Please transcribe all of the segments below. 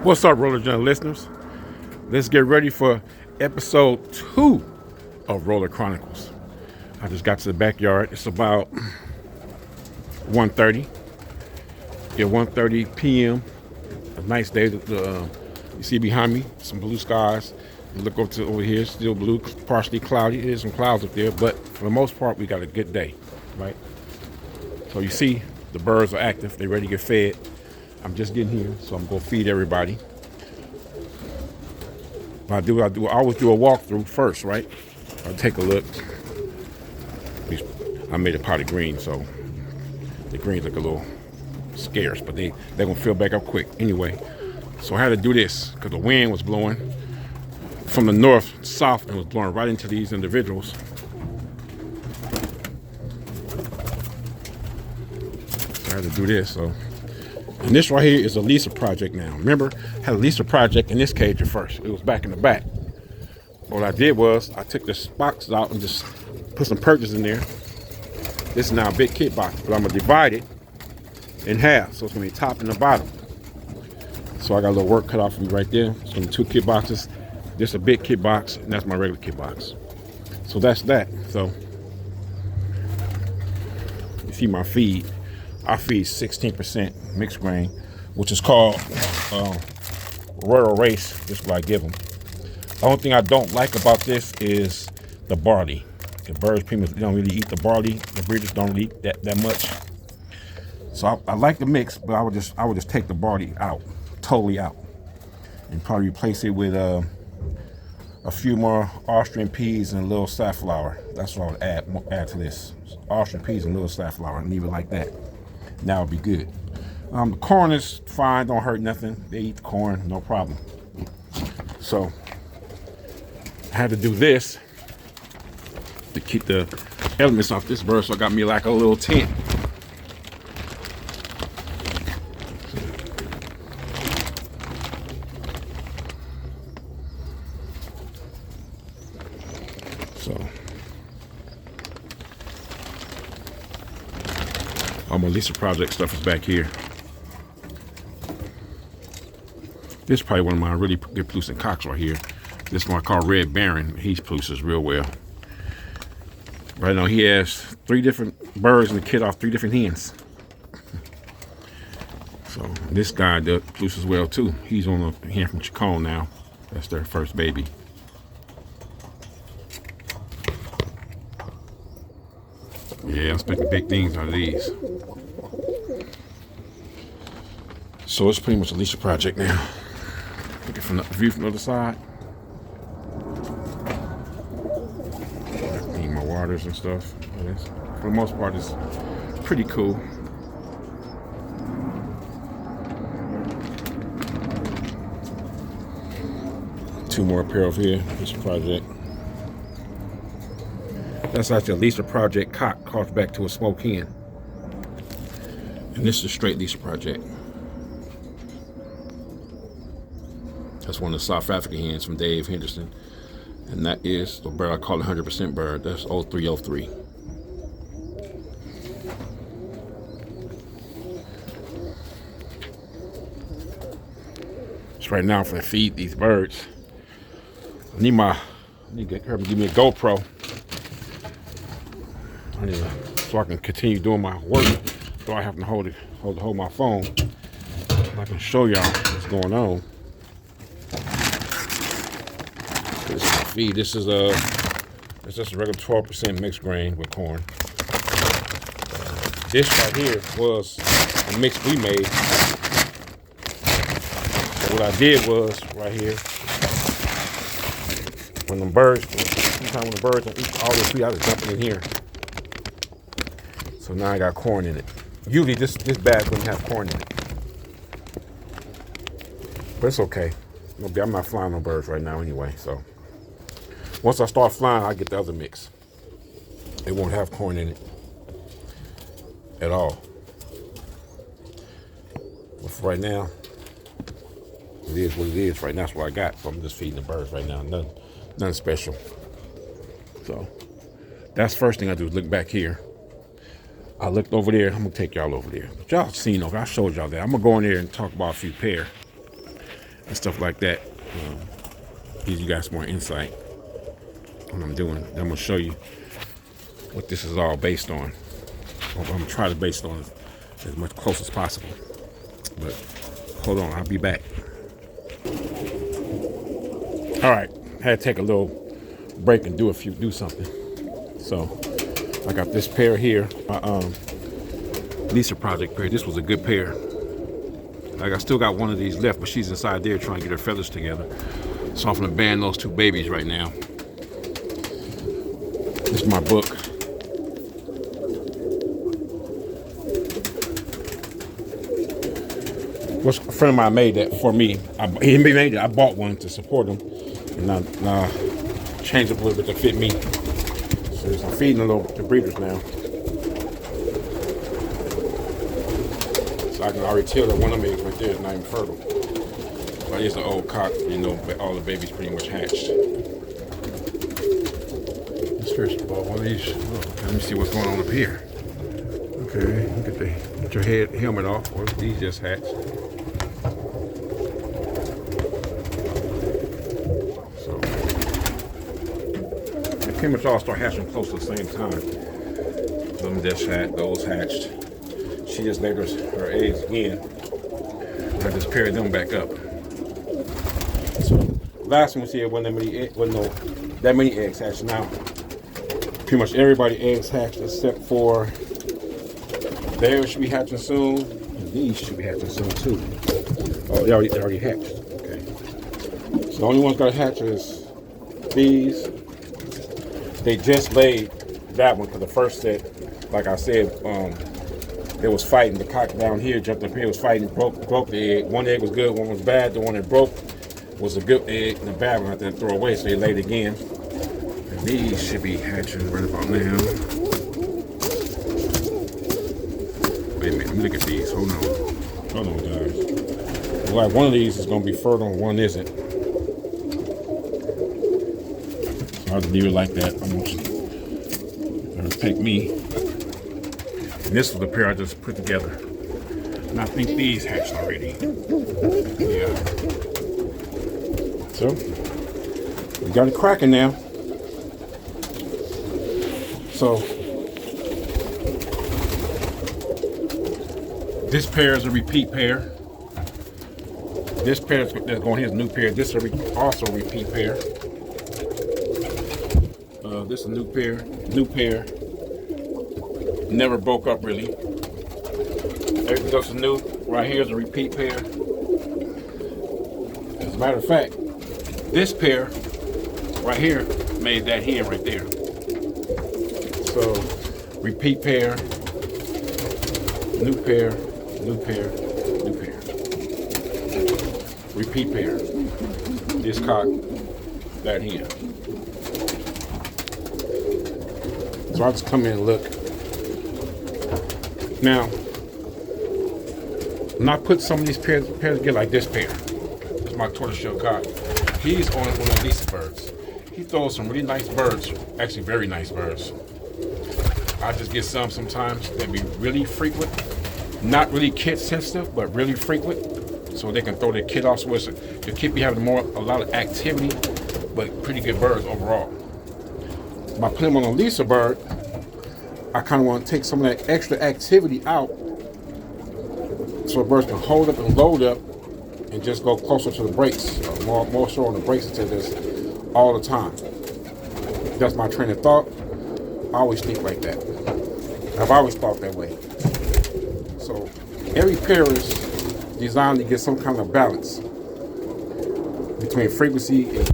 What's up, Roller Journal listeners? Let's get ready for episode 2 of Roller Chronicles. I just got to the backyard. It's about 1:30. Yeah, 1:30 p.m. A nice day. You see behind me some blue skies. You look over here, still blue, partially cloudy. There's some clouds up there, but for the most part, we got a good day, right? So you see, the birds are active. They're ready to get fed. I'm just getting here, so I'm gonna feed everybody. I always do a walkthrough first, right? I'll take a look. I made a pot of greens, so the greens look a little scarce, but they're gonna fill back up quick anyway. So I had to do this because the wind was blowing from the north, south, and was blowing right into these individuals. So I had to do this. And this right here is a Lisa project now. Remember, I had a Lisa project in this cage at first. It was back in the back. What I did was I took this box out and just put some perches in there. This is now a big kit box, but I'm gonna divide it in half. So it's gonna be top and the bottom. So I got a little work cut off for me right there. It's gonna be 2 kit boxes. This is a big kit box, and that's my regular kit box. So that's that. So you see my feed. I feed 16% mixed grain, which is called Royal Race. This is what I give them. The only thing I don't like about this is the barley. The birds pretty much don't really eat the barley. The breeders don't really eat that much. So I like the mix, but I would just take the barley out, totally out, and probably replace it with a few more Austrian peas and a little safflower. That's what I would add to this. Austrian peas and a little safflower, and leave it like that. Now it'll be good. The corn is fine, don't hurt nothing. They eat the corn, no problem. So I had to do this to keep the elements off this bird. So I got me like a little tent. So all my Lisa project stuff is back here. This is probably one of my really good producing cocks right here. This one I call Red Baron. He produces real well. Right now he has 3 different birds in the kit off 3 different hens. So this guy produces well too. He's on a hen from Chonicles now. That's their first baby. Yeah, I'm expecting big things out of these. So it's pretty much a Lisa project now. Look at from the view from the other side. Need my waters and stuff. For the most part, it's pretty cool. Two more pair over here. Lisa project. That's actually a Lisa project cock caught back to a smoke hen. And this is a straight Lisa project. That's one of the South African hens from Dave Henderson. And that is the bird I call 100% bird. That's 0303. So right now, for to feed these birds, I need to get her to give me a GoPro. So I can continue doing my work. So I have to hold my phone. I can show y'all what's going on. This is the feed. This is it's just a regular 12% mixed grain with corn. This right here was a mix we made. So what I did was right here, when the birds don't eat all the feed, I just dump it in here. So now I got corn in it. Usually this bag wouldn't have corn in it, but it's okay. I'm not flying no birds right now anyway. So once I start flying, I get the other mix. It won't have corn in it at all. But for right now, it is what it is. Right now, that's what I got. So I'm just feeding the birds right now. Nothing special. So that's the first thing I do is look back here. I looked over there. I'm gonna take y'all over there. But y'all seen, okay, I showed y'all that. I'm gonna go in there and talk about a few pair. and stuff like that. Gives you guys more insight on what I'm doing. And I'm gonna show you what this is all based on. I'm gonna try to base it on as much close as possible. But hold on, I'll be back. All right, had to take a little break and do something. So I got this pair here, my Lisa project pair. This was a good pair. Like, I still got one of these left, but she's inside there trying to get her feathers together. So I'm gonna band those two babies right now. This is my book. A friend of mine made that for me. He made it. I bought one to support him, and I changed it a little bit to fit me. So I'm feeding the breeders now. So I can already tell that one of them eggs right there is not even fertile. But it's an old cock, you know, but all the babies pretty much hatched. Let's first of all, one of these. Let me see what's going on up here. Okay, get your helmet off. Or these just hatched. So they pretty much all start hatching close to the same time. Them just hatched, those hatched. She just laid her eggs again. I just paired them back up. So last one we see when that many eggs hatched. Now pretty much everybody eggs hatched except for theirs should be hatching soon. And these should be hatching soon too. Oh, they already hatched. Okay. So the only ones got to hatch is these. They just laid that one because the first set, like I said, it was fighting. The cock down here jumped up here, was fighting, broke the egg. One egg was good, one was bad. The one that broke was a good egg, and the bad one I had to throw away, so they laid again. And these should be hatching right about now. Wait a minute, let me look at these. Hold on, guys. Like one of these is gonna be fertile and one isn't. So I'll leave it like that. I'm gonna take me. And this was the pair I just put together. And I think these hatched already. Yeah. So, we got it cracking now. So, this pair is a repeat pair. This pair that's going here is a new pair. This is also a repeat pair. This is a new pair. Never broke up really. Everything else is new. Right here is a repeat pair. As a matter of fact, this pair right here made that hen right there. So repeat pair, new pair, new pair, new pair. Repeat pair. This cock, that hen. So I'll just come in and look. Now, when I put some of these pairs together, like this pair, it's my tortoiseshell cock. He's on one of these birds. He throws some really nice birds, actually very nice birds. I just get sometimes that be really frequent, not really kid sensitive, but really frequent, so they can throw their kid off. So the kid be having a lot of activity, but pretty good birds overall. By putting them on a Lisa bird, I kind of want to take some of that extra activity out so the birds can hold up and load up and just go closer to the brakes, more so on the brakes instead of this all the time. That's my train of thought. I always think like that. I've always thought that way. So every pair is designed to get some kind of balance between frequency and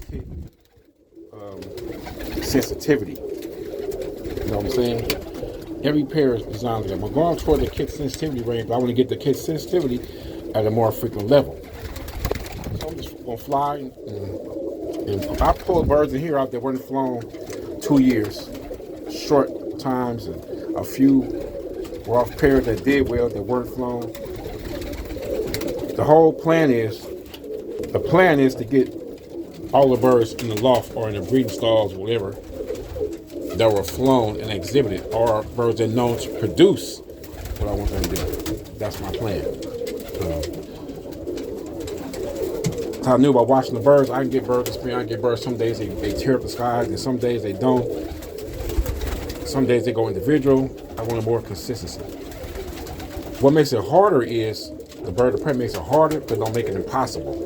kid sensitivity. You know what I'm saying? Every pair is designed to that. We're going toward the kid sensitivity range, but I want to get the kid sensitivity at a more frequent level. So I'm just going to fly and I pulled birds in here out that weren't flown 2 years, short times, and a few were off pairs that did well that weren't flown. The whole plan is to get all the birds in the loft or in the breeding stalls, whatever, that were flown and exhibited, or birds that are known to produce what I want them to do. That's my plan. I knew by watching the birds, I can get birds to spin. I can get birds. Some days they tear up the skies, and some days they don't. Some days they go individual. I wanted more consistency. What makes it harder is the bird of prey makes it harder, but don't make it impossible.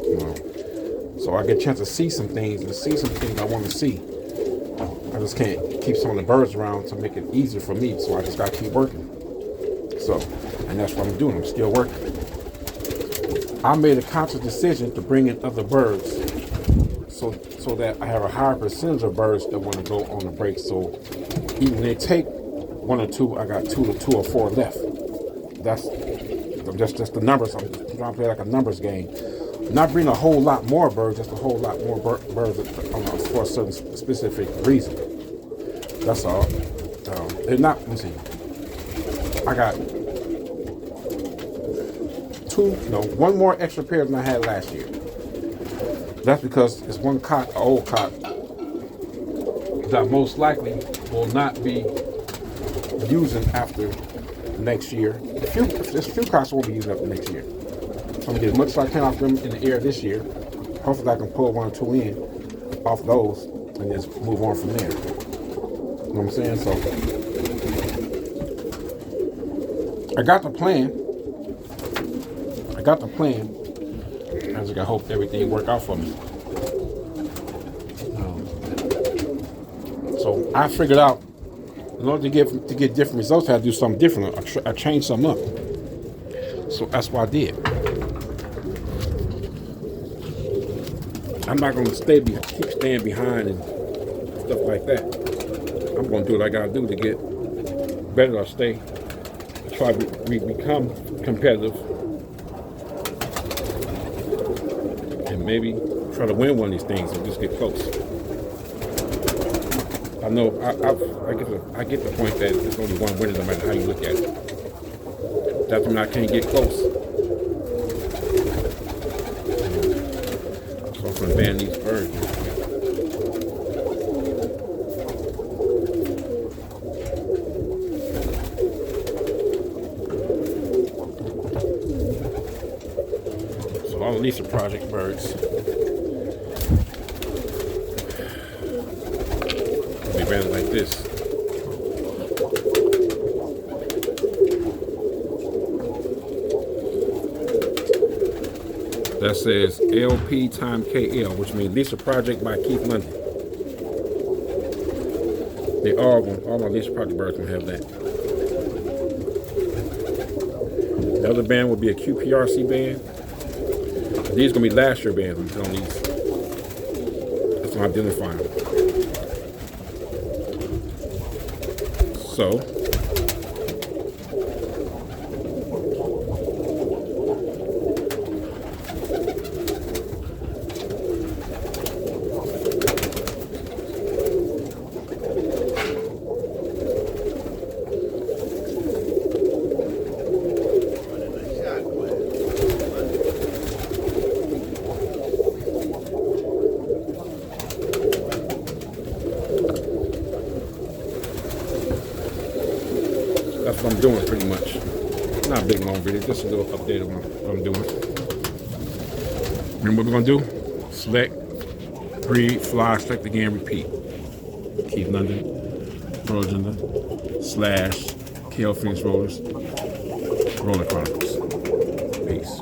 You know, so I get a chance to see some things and see some things I want to see. I just can't keep some of the birds around to make it easier for me. So I just got to keep working. So, and that's what I'm doing. I'm still working. I made a conscious decision to bring in other birds, so that I have a higher percentage of birds that want to go on the break. So even when they take one or two, I got two or four left. That's just the numbers. I'm trying to play like a numbers game. Not bring a whole lot more birds, just a whole lot more birds for a certain specific reason. That's all. They're not. Let me see. I got one more extra pair than I had last year. That's because it's one cock, an old cock, that most likely will not be using after next year. There's a few cocks I won't be using after next year. So I'm going to get as much as I can off them in the air this year. Hopefully I can pull one or two in off those and just move on from there. You know what I'm saying? So I got the plan. I just gotta hope everything work out for me. So I figured out, in order to get different results, I had to do something different. I changed something up. So that's what I did. I'm not gonna keep staying behind and stuff like that. I'm gonna do what I gotta do to get better. I'll stay, try to become competitive. Maybe try to win one of these things and just get close. I know I get the point that there's only one winner no matter how you look at it. That's when I can't get close. So I'm gonna ban these birds. All these are project birds. They ran it like this. That says LP times KL, which means Lisa Project by Keith London. They all my Lisa Project birds gonna have that. The other band will be a QPRC band. These are going to be last year bands on these. That's what I'm identifying. So, that's what I'm doing pretty much. Not a big long video, just a little update of what I'm doing. And what we're gonna do? Select, breed, fly, select again, repeat. Keith London, Pro Agenda, / KL Phoenix Rollers, Roller Chronicles. Peace.